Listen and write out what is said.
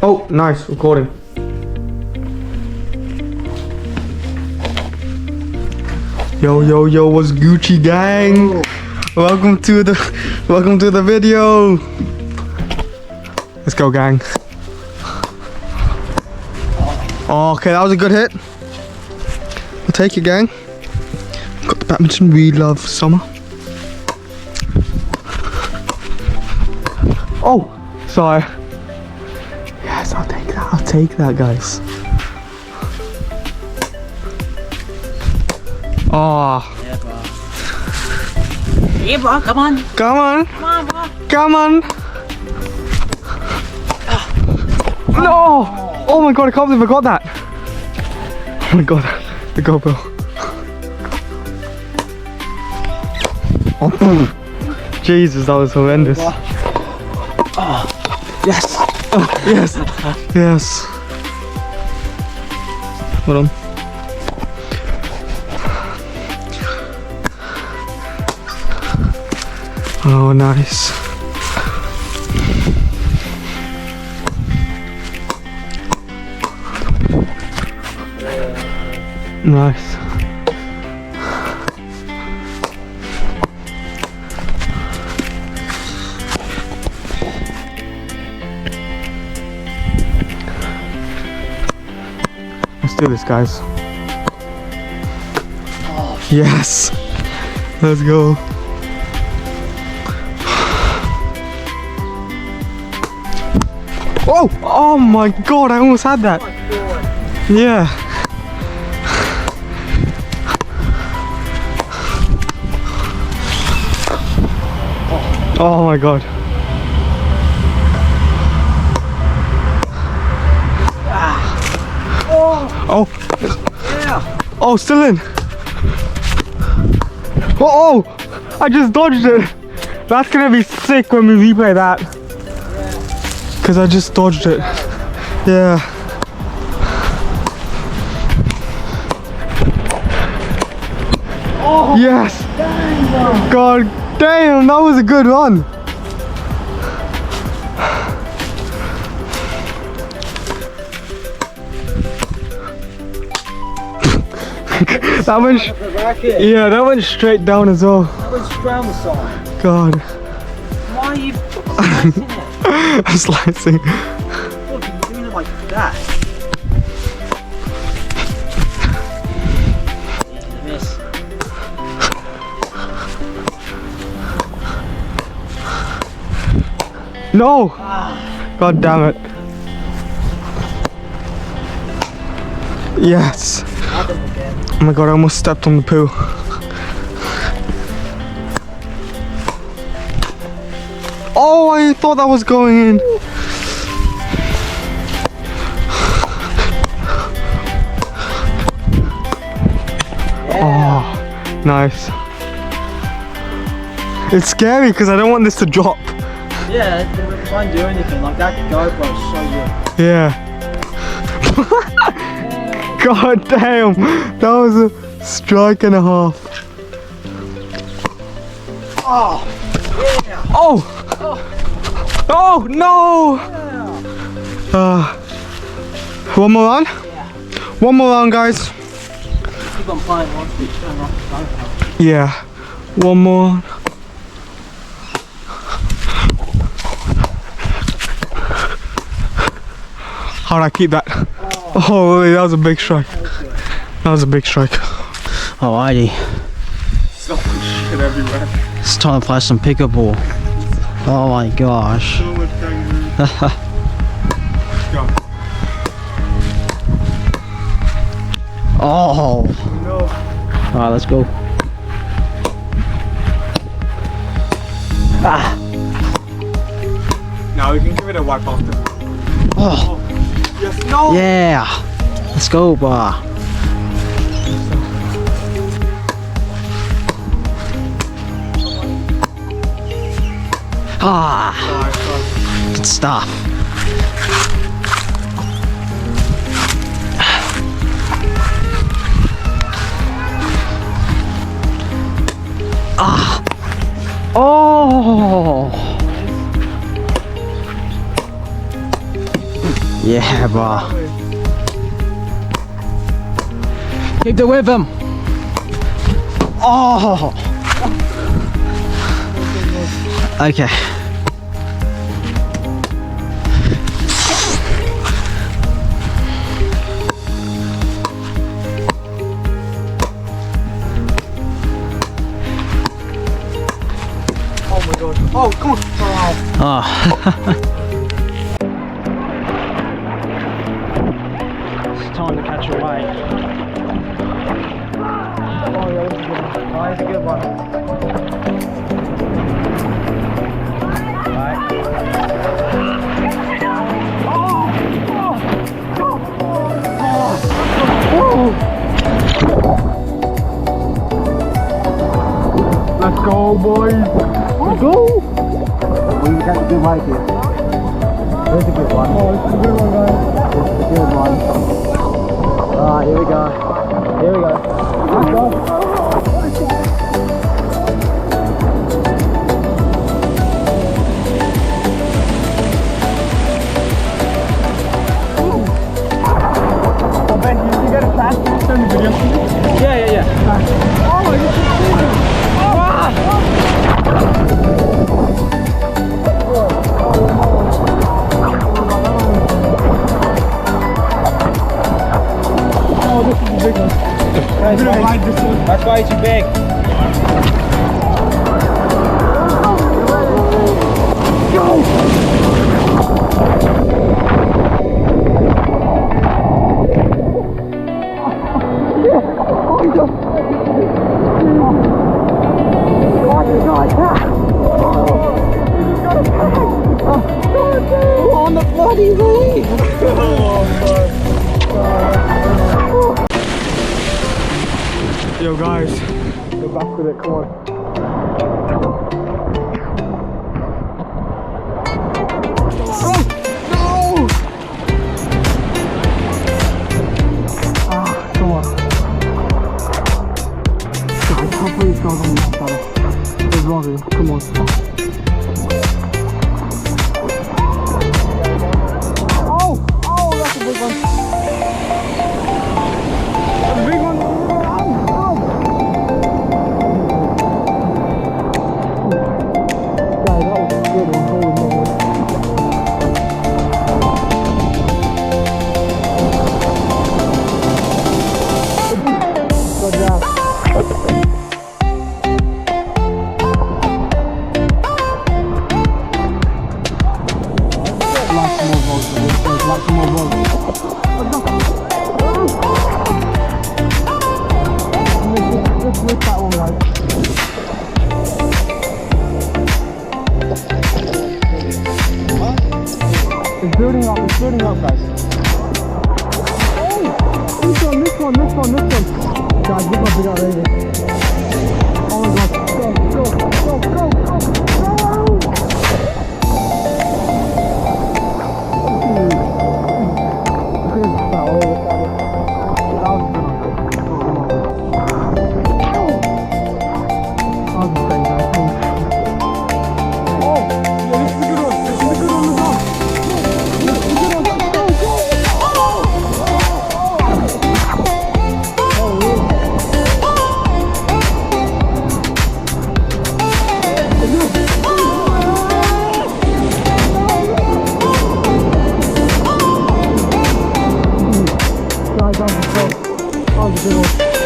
Oh, nice, recording. Yo, what's Gucci gang? Welcome to the video. Let's go, gang. Oh, okay, that was a good hit. I'll take it, gang. Got the badminton we love summer. Oh, sorry. Yes, I'll take that, guys. Oh. Yeah, bro, come on. Come on. Come on, bro. Come on. No. Oh my god, I can't believe I got that. Oh my god, the GoPro. Oh, Jesus, that was horrendous. Oh, yes. Oh, yes. Yes. Hold on. Oh, nice. Nice. Let's do this, guys. Yes. Let's go. Oh! Oh my god, I almost had that. Yeah. Oh my god. Oh. Yeah. Oh, still in. Oh, I just dodged it. That's gonna be sick when we replay that. Because I just dodged it. Yeah. Oh, Yes. dang, God damn, that was a good run. That went, yeah, that went straight down as well. That went straight on the side. God. Why are you slicing it? I'm slicing. Look, you're doing it like that. Yeah, miss. No! God damn it. Yes. Oh my god, I almost stepped on the poo. Oh, I thought that was going in. Oh, nice. It's scary because I don't want this to drop. Yeah, if I do anything like that, GoPro's so good. Yeah. God damn, that was a strike and a half. Oh, yeah. Oh! Oh no! One more round? Yeah. One more round, guys. Keep on playing once we turn off the GoPro. Yeah. One more. How'd I keep that? Oh, that was a big strike. That was a big strike. Alrighty. So much shit everywhere. It's time to play some pickleball. Oh my gosh. So much kangaroo. Go. Oh. No. Alright, let's go. Ah. Now we can give it a wipe after. Oh. Yes, no. Yeah. Let's go, bar. Ah. Good stuff. Ah. Oh. Yeah, bro. Keep the rhythm. Oh. Okay. Oh my god. Oh, come on. Oh. It's time to catch a wave. Oh yeah, that's a good one. Oh, that's a good one. Right. Let's go, boys. Let's go. We got a good mic here. There's a good one. Oh, this is a good one, guys. This is a good one. Alright, here we go. Here we go. Let's go. Oh, Ben, you get a chance to send the video to me? Yeah. Oh my god. Oh, this is a big one. I'm gonna ride this one. That's way too big. On the bloody way! Yo guys, go back with it, come on. Oh, no! Ah, come on. Guys, hopefully it goes on the outside. There's wrong with him, come on. Oh, that's a big one. That's a big one. Guys, that was a good one. Holy moly. Good job. Lots more votes. Lots more votes. Let's whip that one, guys. It's building up, guys. Oh! This one. Guys, we got big out right here. Oh my god. Go. That was a good one.